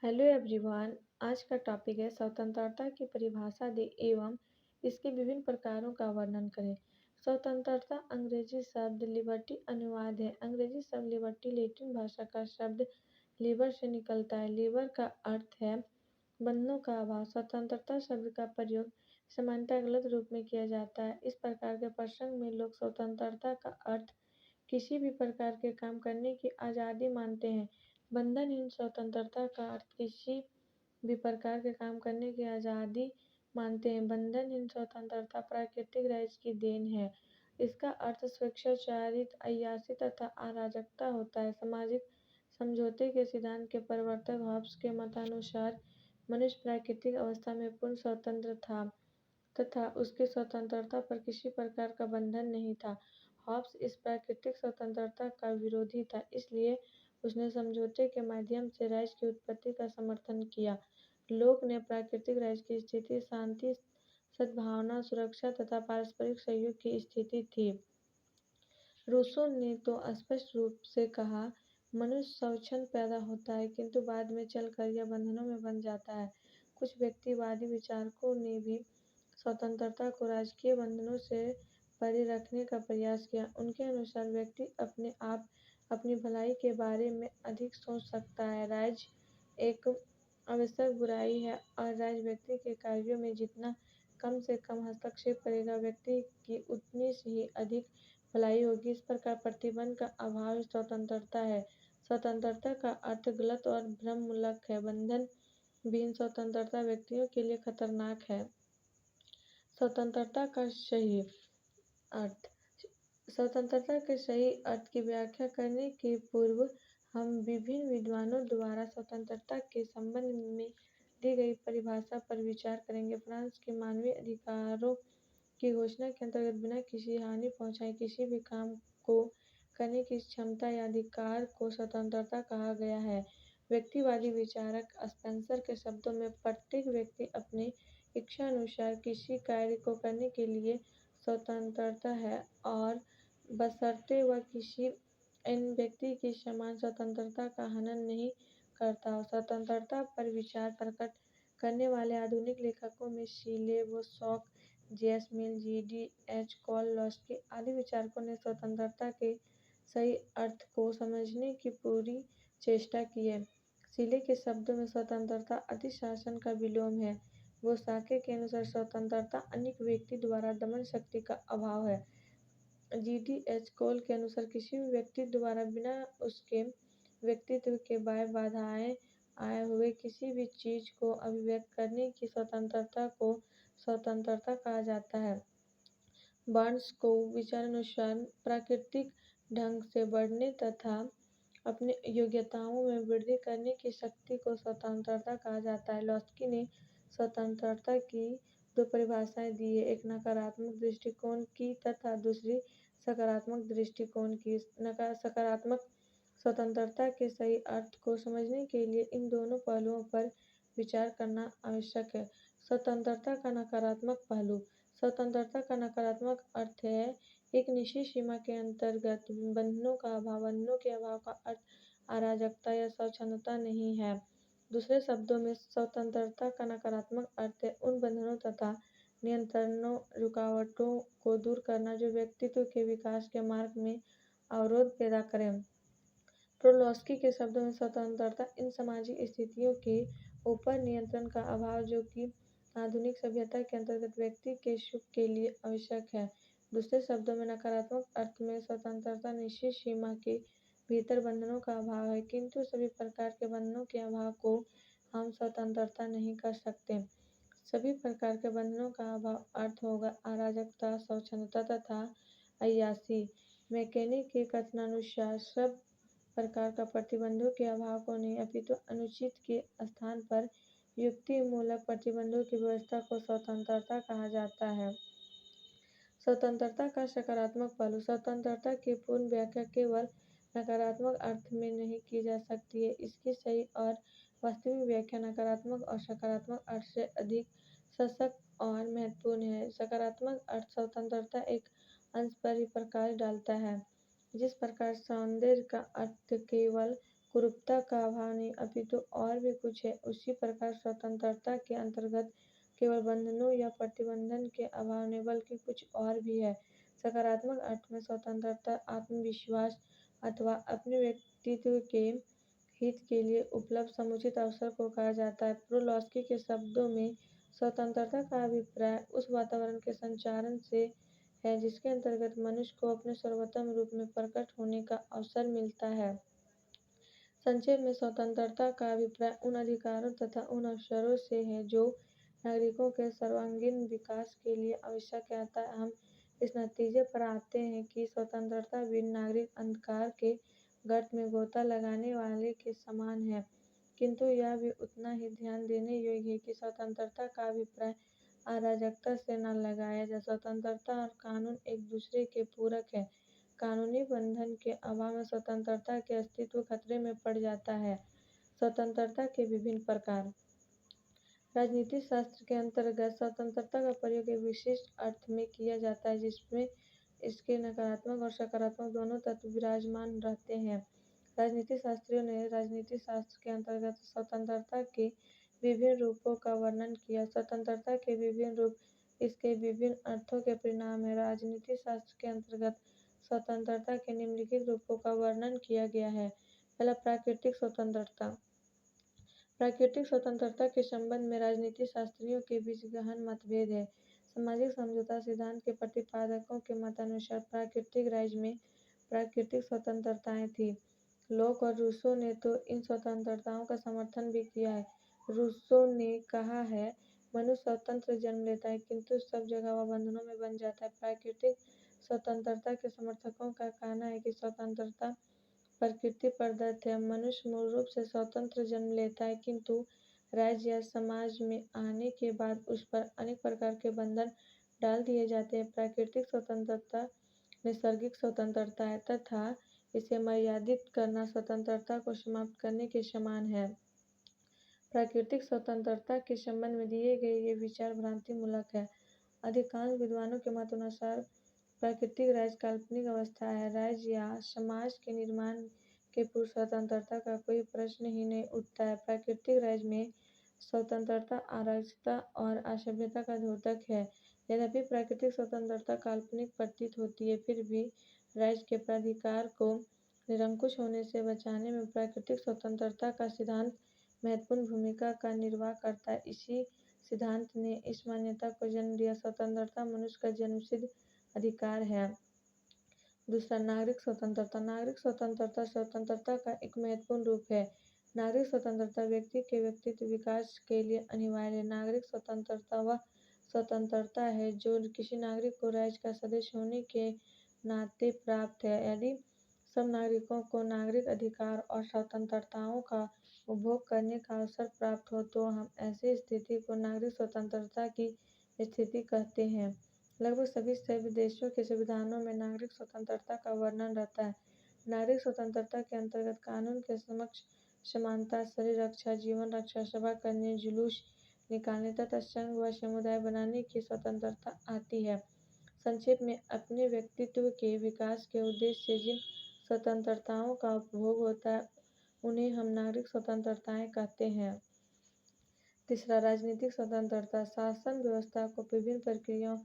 Hello everyone. आज का topic है स्वतंत्रता की परिभाषा दें एवं इसके विभिन्न प्रकारों का वर्णन करें। स्वतंत्रता अंग्रेजी शब्द लिबर्टी अनुवाद है। अंग्रेजी शब्द लिबर्टी लैटिन भाषा का शब्द लिबर से निकलता है। लिबर का अर्थ है बंधनों का अभाव। स्वतंत्रता शब्द का प्रयोग सामान्यतः गलत रूप में किया जाता है। इस प्रकार के प्रसंग में लोग स्वतंत्रता का अर्थ किसी भी प्रकार के काम करने की आज़ादी मानते हैं। बंधनहीन स्वतंत्रता का अर्थ किसी भी प्रकार के काम करने की आज़ादी मानते हैं। बंधनहीन स्वतंत्रता प्राकृतिक राज्य की देन है। इसका अर्थ स्वेच्छाचारित अय्यासी तथा अराजकता होता है। सामाजिक समझौते के सिद्धांत के प्रवर्तक हॉब्स के मतानुसार मनुष्य प्राकृतिक अवस्था में पूर्ण स्वतंत्र था तथा उसकी स्वतंत्रता पर किसी प्रकार का बंधन नहीं था। हॉब्स इस प्राकृतिक स्वतंत्रता का विरोधी था, इसलिए उसने समझौते के माध्यम से राज्य की उत्पत्ति का समर्थन किया। लोक ने प्राकृतिक राज्य की स्थिति शांति, सद्भावना, सुरक्षा तथा पारस्परिक सहयोग की स्थिति थी। रूसो ने तो स्पष्ट रूप से कहा, मनुष्य स्वच्छंद पैदा होता है किंतु बाद में चलकर यह बंधनों में बंध जाता है। कुछ व्यक्तिवादी विचारकों ने भी स्वतंत्रता को राजकीय बंधनों से परे रखने का प्रयास किया। उनके अनुसार व्यक्ति अपने आप अपनी भलाई के बारे में अधिक सोच सकता है। राज्य एक आवश्यक बुराई है और राज्य व्यक्ति के कार्यों में जितना कम से कम हस्तक्षेप करेगा, व्यक्ति की उतनी ही अधिक भलाई होगी। इस प्रकार प्रतिबंध का अभाव स्वतंत्रता है। स्वतंत्रता का अर्थ गलत और भ्रममूलक है। बंधन विहीन स्वतंत्रता व्यक्तियों के लिए खतरनाक है। स्वतंत्रता का सही अर्थ। स्वतंत्रता के सही अर्थ की व्याख्या करने के पूर्व हम विभिन्न विद्वानों द्वारा स्वतंत्रता के संबंध में दी गई परिभाषा पर विचार करेंगे। फ्रांस के मानवीय अधिकारों की घोषणा के अंतर्गत बिना किसी हानि पहुंचाए किसी भी काम को करने की क्षमता या अधिकार को स्वतंत्रता कहा गया है। व्यक्तिवादी विचारक स्पेंसर के शब्दों में प्रत्येक व्यक्ति अपने इच्छा अनुसार किसी कार्य को करने के लिए स्वतंत्रता है और बशर्ते वह किसी अन्य व्यक्ति की समान स्वतंत्रता का हनन नहीं करता हो। स्वतंत्रता पर विचार प्रकट करने वाले आधुनिक लेखकों में शीले वोसॉक, जे.एस. मिल, जी.डी.एच. कोललॉस्की आदि विचारकों ने स्वतंत्रता के सही अर्थ को समझने की पूरी चेष्टा की है। शीले के शब्दों में स्वतंत्रता अधिशासन का विलोम है। वोसाके के अनुसार स्वतंत्रता अन्य व्यक्ति द्वारा दमन शक्ति का अभाव है। जी.डी.एच. कोल के अनुसार किसी भी व्यक्ति द्वारा बिना उसके व्यक्तित्व के बाधाएं आए हुए किसी भी चीज को अभिव्यक्त करने की स्वतंत्रता को स्वतंत्रता कहा जाता है। बर्न्स को विचारानुसार प्राकृतिक ढंग से बढ़ने तथा अपनी योग्यताओं में वृद्धि करने की शक्ति को स्वतंत्रता कहा जाता है। लॉस्की ने स्वतंत्रता की दो परिभाषाएं दी है, एक नकारात्मक दृष्टिकोण की तथा दूसरी सकारात्मक दृष्टिकोण की। सकारात्मक स्वतंत्रता के सही अर्थ को समझने के लिए इन दोनों पहलुओं पर विचार करना आवश्यक है। स्वतंत्रता का नकारात्मक पहलू। स्वतंत्रता का नकारात्मक अर्थ है एक निश्चित सीमा के अंतर्गत बंधनों का अभाव। बंधनों के अभाव का अर्थ अराजकता या स्वच्छंदता नहीं है। दूसरे शब्दों में स्वतंत्रता का नकारात्मक अर्थ है उन बंधनों तथा नियंत्रणों, रुकावटों को दूर करना जो व्यक्तित्व के विकास के मार्ग में अवरोध पैदा करें। प्रोलोस्की के शब्दों में स्वतंत्रता इन सामाजिक स्थितियों के ऊपर नियंत्रण का अभाव जो कि आधुनिक सभ्यता के अंतर्गत व्यक्ति के सुख के लिए आवश्यक है। दूसरे शब्दों में नकारात्मक अर्थ में स्वतंत्रता निश्चित सीमा के भीतर बंधनों का अभाव है, किंतु सभी प्रकार के बंधनों के अभाव को हम स्वतंत्रता नहीं कर सकते। सभी प्रकार के बंधनों का अभाव अर्थ होगा अराजकता, स्वच्छंदता तथा अय्यासी। मैकेनिक के कथनानुसार सब प्रकार का प्रतिबंधों के अभाव को नहीं अपितु अनुचित के स्थान पर युक्ति मूलक प्रतिबंधों की व्यवस्था को स्वतंत्रता कहा जाता है। स्वतंत्रता का सकारात्मक पहलू। स्वतंत्रता की पूर्ण व्याख्या केवल नकारात्मक अर्थ में नहीं की जा सकती है। इसकी सही और वास्तविक व्याख्या नकारात्मक और सकारात्मक अर्थ से अधिक सशक्त और महत्वपूर्ण है। सकारात्मक अर्थ स्वतंत्रता एक अंश पर ही प्रकाश डालता है। जिस प्रकार सौंदर्य का अर्थ केवल कुरूपता का अभाव नहीं, अपितु और भी कुछ है। उसी प्रकार स्वतंत्रता के अंतर्गत केवल बंधनों या प्रतिबंधन के अभाव नहीं, बल्कि कुछ और भी है। सकारात्मक अर्थ में स्वतंत्रता आत्मविश्वास अथवा अपने व्यक्तित्व के हित के लिए उपलब्ध समुचित अवसर को कहा जाता है। प्रोलॉस्की के शब्दों में स्वतंत्रता का अभिप्राय उस वातावरण के संचालन से है जिसके अंतर्गत मनुष्य को अपने सर्वोत्तम रूप में प्रकट होने का अवसर मिलता है। संक्षेप में स्वतंत्रता का अभिप्राय उन अधिकारों तथा उन अवसरों से है जो नागरिकों के सर्वांगीण विकास के लिए आवश्यक है। अतः हम इस नतीजे पर आते हैं कि स्वतंत्रता बिन नागरिक अंधकार के गर्त में गोता लगाने वाले के समान है, किंतु यह भी उतना ही ध्यान देने योग्य है कि स्वतंत्रता का अभिप्राय अराजकता से न लगाया जाए। स्वतंत्रता और कानून एक दूसरे के पूरक है। कानूनी बंधन के अभाव में स्वतंत्रता के अस्तित्व खतरे में पड़ जाता है। स्वतंत्रता के विभिन्न प्रकार। राजनीति शास्त्र के अंतर्गत स्वतंत्रता का प्रयोग एक विशिष्ट अर्थ में किया जाता है जिसमें इसके नकारात्मक और सकारात्मक दोनों तत्व विराजमान रहते हैं। राजनीति शास्त्रियों ने राजनीति शास्त्र के अंतर्गत स्वतंत्रता के विभिन्न रूपों का वर्णन किया। स्वतंत्रता के विभिन्न रूप इसके विभिन्न अर्थों के परिणाम है। राजनीति शास्त्र के अंतर्गत स्वतंत्रता के निम्नलिखित रूपों का वर्णन किया गया है। पहला, प्राकृतिक स्वतंत्रता। प्राकृतिक स्वतंत्रता के संबंध में राजनीति शास्त्रियों के बीच गहन मतभेद है। सामाजिक समझौता सिद्धांत के प्रतिपादकों के मतानुसार प्राकृतिक राज्य में प्राकृतिक स्वतंत्रताएं थी। लोक और रूसो ने तो इन स्वतंत्रताओं का समर्थन भी किया है। रूसो ने कहा है, मनुष्य स्वतंत्र जन्म लेता है किंतु सब जगह वह बंधनों में बंध जाता है। प्राकृतिक स्वतंत्रता के समर्थकों का कहना है कि स्वतंत्रता प्रकृति प्रदत्त है। मनुष्य मूल रूप से स्वतंत्र जन्म लेता है किंतु राज्य या समाज में आने के बाद उस पर अनेक प्रकार के बंधन डाल दिए जाते हैं। प्राकृतिक स्वतंत्रता नैसर्गिक स्वतंत्रता है तथा इसे मर्यादित करना स्वतंत्रता को समाप्त करने के समान है। प्राकृतिक स्वतंत्रता के संबंध में दिए गए ये विचार भ्रांति मूलक है। अधिकांश विद्वानों के मतानुसार प्राकृतिक राज्य काल्पनिक अवस्था है। राज्य या समाज के निर्माण के पूर्व स्वतंत्रता का कोई प्रश्न ही नहीं उठता है। प्राकृतिक राज्य में स्वतंत्रता अराजकता और असभ्यता का द्योतक है। यद्यपि प्राकृतिक स्वतंत्रता काल्पनिक प्रतीत होती है, फिर भी राज्य के प्राधिकार को निरंकुश होने से बचाने में प्राकृतिक स्वतंत्रता का सिद्धांत महत्वपूर्ण भूमिका का निर्वाह करता है। इसी सिद्धांत ने इस मान्यता को जन्म दिया, स्वतंत्रता मनुष्य का जन्मसिद्ध अधिकार है। दूसरा, नागरिक स्वतंत्रता। नागरिक स्वतंत्रता स्वतंत्रता का एक महत्वपूर्ण रूप है। नागरिक स्वतंत्रता व्यक्ति के व्यक्तित्व विकास के लिए अनिवार्य है। नागरिक स्वतंत्रता वह स्वतंत्रता है जो किसी नागरिक को राज्य का सदस्य होने के नाते प्राप्त है। यदि सब नागरिकों को नागरिक अधिकार और स्वतंत्रताओं का उपभोग करने का अवसर प्राप्त हो तो हम ऐसी स्थिति को नागरिक स्वतंत्रता की स्थिति कहते हैं। लगभग सभी सभ्य देशों के संविधानों में नागरिक स्वतंत्रता का वर्णन रहता है। नागरिक स्वतंत्रता के अंतर्गत कानून के समक्ष समानता, शरीर रक्षा, जीवन रक्षा, सभा करने, जुलूस निकालने तथा संघ व समुदाय बनाने की स्वतंत्रता आती है। संक्षेप में, अपने व्यक्तित्व के विकास के उद्देश्य से जिन स्वतंत्रताओं का उपभोग होता है उन्हें हम नागरिक स्वतंत्रताएं कहते हैं। तीसरा, राजनीतिक स्वतंत्रता। शासन व्यवस्था को विभिन्न प्रक्रियाओं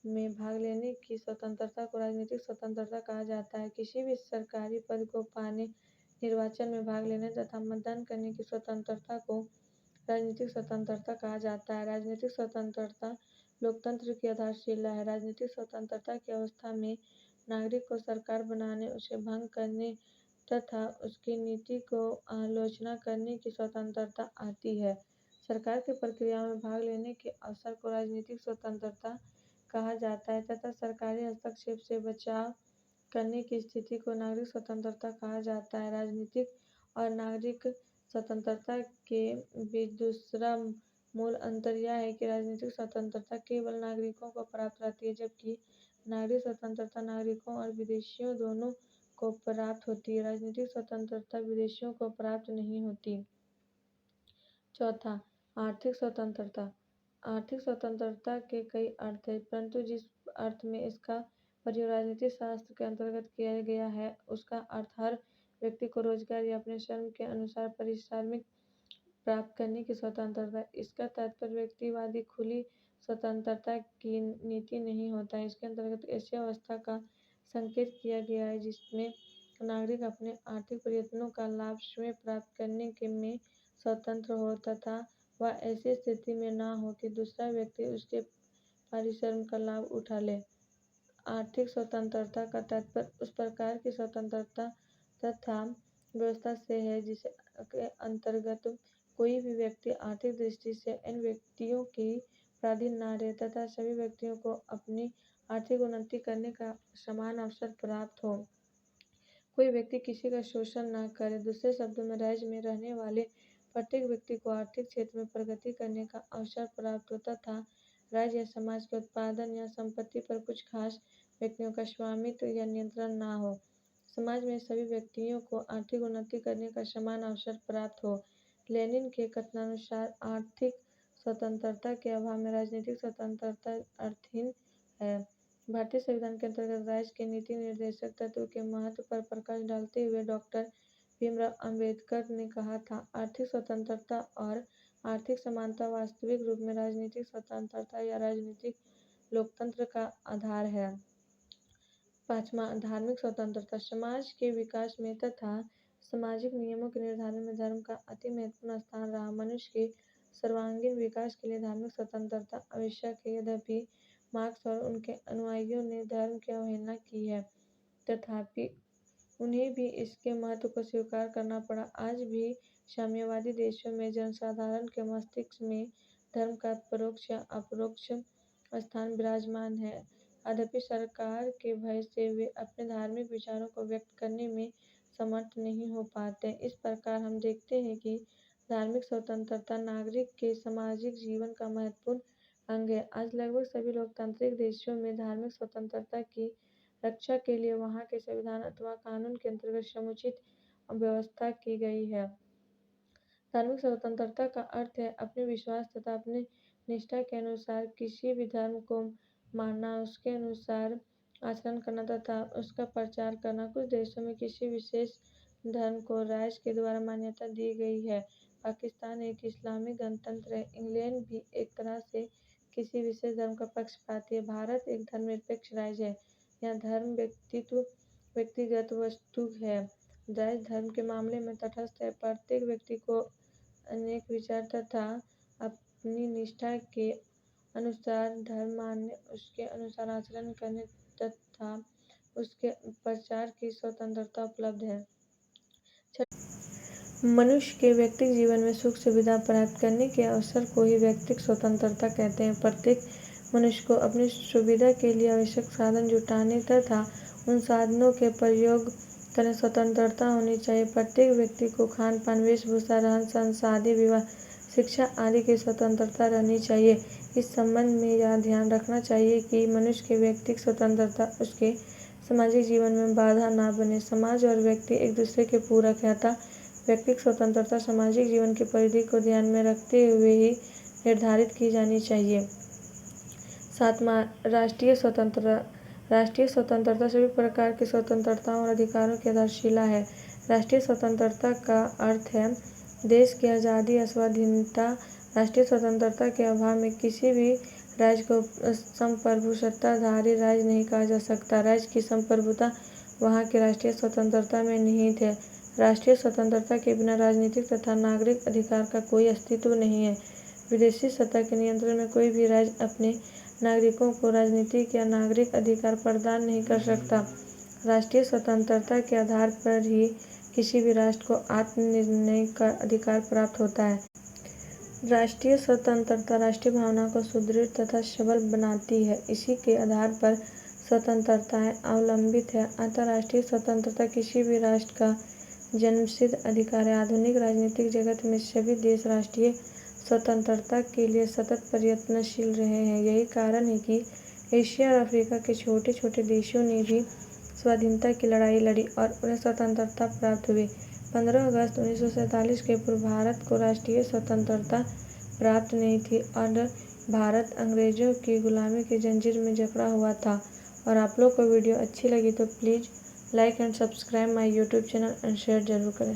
में भाग लेने की स्वतंत्रता को राजनीतिक स्वतंत्रता कहा जाता है। किसी भी सरकारी पद को पाने, निर्वाचन में भाग लेने तथा मतदान करने की स्वतंत्रता को राजनीतिक स्वतंत्रता कहा जाता है। राजनीतिक स्वतंत्रता लोकतंत्र की आधारशिला है। राजनीतिक स्वतंत्रता की अवस्था में नागरिक को सरकार बनाने, उसे भंग करने तथा उसकी नीति को आलोचना करने की स्वतंत्रता आती है। सरकार की प्रक्रियाओं में भाग लेने के अवसर को राजनीतिक स्वतंत्रता कहा जाता है तथा सरकारी हस्तक्षेप से बचाव करने की स्थिति को नागरिक स्वतंत्रता कहा जाता है। राजनीतिक और नागरिक स्वतंत्रता के बीच दूसरा मूल अंतर यह है कि राजनीतिक स्वतंत्रता केवल नागरिकों को प्राप्त रहती है, जबकि नागरिक स्वतंत्रता नागरिकों और विदेशियों दोनों को प्राप्त होती है। राजनीतिक स्वतंत्रता विदेशियों को प्राप्त नहीं होती। चौथा, आर्थिक स्वतंत्रता। आर्थिक स्वतंत्रता के कई अर्थ हैं, परंतु जिस अर्थ में इसका प्रयोग राजनीति शास्त्र के अंतर्गत किया गया है उसका अर्थ हर व्यक्ति को रोजगार या अपने श्रम के अनुसार पारिश्रमिक प्राप्त करने की स्वतंत्रता। इसका तात्पर्य व्यक्तिवादी खुली स्वतंत्रता की नीति नहीं होता है। इसके अंतर्गत ऐसी अवस्था का संकेत किया गया है जिसमें नागरिक अपने आर्थिक प्रयत्नों का लाभ स्वयं प्राप्त करने के में स्वतंत्र हो तथा वह ऐसी स्थिति में न हो कि दूसरा व्यक्ति उसके परिश्रम का लाभ उठा ले। आर्थिक स्वतंत्रता का तात्पर्य उस प्रकार की स्वतंत्रता तथा व्यवस्था से है जिसके अंतर्गत कोई भी व्यक्ति आर्थिक दृष्टि से अन्य व्यक्तियों के पराधीन न रहे तथा सभी व्यक्तियों को अपनी आर्थिक उन्नति करने का समान अवसर प्राप्त हो। कोई व्यक्ति किसी का शोषण न करे। दूसरे शब्दों में राज्य में रहने वाले प्रत्येक व्यक्ति को आर्थिक क्षेत्र में प्रगति करने का अवसर प्राप्त हो तथा राज्य या समाज के उत्पादन या संपत्ति पर कुछ खास व्यक्तियों का स्वामित्व या नियंत्रण न हो। समाज में सभी व्यक्तियों को आर्थिक उन्नति करने का समान अवसर प्राप्त हो। लेनिन के कथनानुसार आर्थिक स्वतंत्रता के अभाव में राजनीतिक स्वतंत्रता अर्थहीन है। भारतीय संविधान के अंतर्गत राज्य के नीति निर्देशक तत्व के महत्व पर प्रकाश डालते हुए डॉक्टर भीमराव अंबेडकर ने कहा था, आर्थिक स्वतंत्रता और आर्थिक समानता वास्तविक रूप में राजनीतिक स्वतंत्रता या राजनीतिक लोकतंत्र का आधार है। 5वां, धार्मिक स्वतंत्रता। समाज के विकास में तथा सामाजिक नियमों के निर्धारण में धर्म का अति महत्वपूर्ण स्थान रहा। मनुष्य के सर्वांगीण विकास के लिए धार्मिक स्वतंत्रता आवश्यक है। यद्यपि मार्क्स और उनके अनुयायियों ने धर्म की अवहेलना की है, तथापि उन्हें भी इसके महत्व को स्वीकार करना पड़ा। आज भी साम्यवादी देशों में जनसाधारण के मस्तिष्क में धर्म का परोक्ष या अपरोक्ष स्थान विराजमान है। यद्यपि सरकार के भय से वे अपने धार्मिक विचारों को व्यक्त करने में समर्थ नहीं हो पाते। इस प्रकार हम देखते हैं कि धार्मिक स्वतंत्रता नागरिक के सामाजिक जीवन का महत्वपूर्ण अंग है। आज लगभग सभी लोकतांत्रिक देशों में धार्मिक स्वतंत्रता की रक्षा के लिए वहाँ के संविधान अथवा कानून के अंतर्गत समुचित व्यवस्था की गई है। धार्मिक स्वतंत्रता का अर्थ है अपने विश्वास तथा अपने निष्ठा के अनुसार किसी भी धर्म को मानना, उसके अनुसार आचरण करना तथा उसका प्रचार करना। कुछ देशों में किसी विशेष धर्म को राज्य के द्वारा मान्यता दी गई है। पाकिस्तान एक इस्लामिक गणतंत्र है। इंग्लैंड भी एक तरह से किसी विशेष धर्म का पक्षपाती है। भारत एक धर्मनिरपेक्ष राज्य है। यहाँ धर्म व्यक्तिगत वस्तु है। राज्य धर्म के मामले में तटस्थ है। प्रत्येक व्यक्ति को अनेक विचार तथा अपनी निष्ठा के अनुसार धर्म मानने, उसके अनुसार आचरण करने तथा उसके प्रचार की स्वतंत्रता उपलब्ध है। मनुष्य के व्यक्तिगत जीवन में सुख सुविधा प्राप्त करने के अवसर को ही व्यक्तिगत स्वतंत्रता कहते हैं। प्रत्येक मनुष्य को अपनी सुविधा के लिए आवश्यक साधन जुटाने तथा उन साधनों के प्रयोग करने स्वतंत्रता होनी चाहिए। प्रत्येक व्यक्ति को खान पान, वेशभूषा, रहन सहन, शादी विवाह, शिक्षा आदि की स्वतंत्रता रहनी चाहिए। इस संबंध में यह ध्यान रखना चाहिए कि मनुष्य की व्यक्तिगत स्वतंत्रता उसके सामाजिक जीवन में बाधा न बने। समाज और व्यक्ति एक दूसरे के पूरक हैं, अतः व्यक्तिगत स्वतंत्रता सामाजिक जीवन की परिधि को ध्यान में रखते हुए ही निर्धारित की जानी चाहिए। 7वां, राष्ट्रीय स्वतंत्रता। राष्ट्रीय स्वतंत्रता सभी प्रकार की स्वतंत्रताओं और अधिकारों की आधारशिला है। राष्ट्रीय स्वतंत्रता का अर्थ है देश की आज़ादी या स्वाधीनता। राष्ट्रीय स्वतंत्रता के अभाव में किसी भी राज्य को संप्रभु सत्ताधारी राज्य नहीं कहा जा सकता। राज्य की संप्रभुता वहाँ की राष्ट्रीय स्वतंत्रता में निहित है। राष्ट्रीय स्वतंत्रता के बिना राजनीतिक तथा नागरिक अधिकार का कोई अस्तित्व नहीं है। विदेशी सत्ता के नियंत्रण में कोई भी राज्य अपने नागरिकों को राजनीतिक या नागरिक अधिकार प्रदान नहीं कर सकता। राष्ट्रीय स्वतंत्रता के आधार पर ही किसी भी राष्ट्र को आत्मनिर्णय का अधिकार प्राप्त होता है। राष्ट्रीय स्वतंत्रता राष्ट्रीय भावना को सुदृढ़ तथा सबल बनाती है। इसी के आधार पर स्वतंत्रताएं अवलंबित है। अतः राष्ट्रीय स्वतंत्रता किसी भी राष्ट्र का जन्मसिद्ध अधिकार है। आधुनिक राजनीतिक जगत में सभी देश राष्ट्रीय स्वतंत्रता के लिए सतत प्रयत्नशील रहे हैं। यही कारण है कि एशिया और अफ्रीका के छोटे छोटे देशों ने भी स्वाधीनता की लड़ाई लड़ी और उन्हें स्वतंत्रता प्राप्त हुई। 15 अगस्त 1947 के पूर्व भारत को राष्ट्रीय स्वतंत्रता प्राप्त नहीं थी और भारत अंग्रेजों की गुलामी की जंजीर में जकड़ा हुआ था। और आप लोग को वीडियो अच्छी लगी तो please like and subscribe my YouTube channel and share जरूर करें।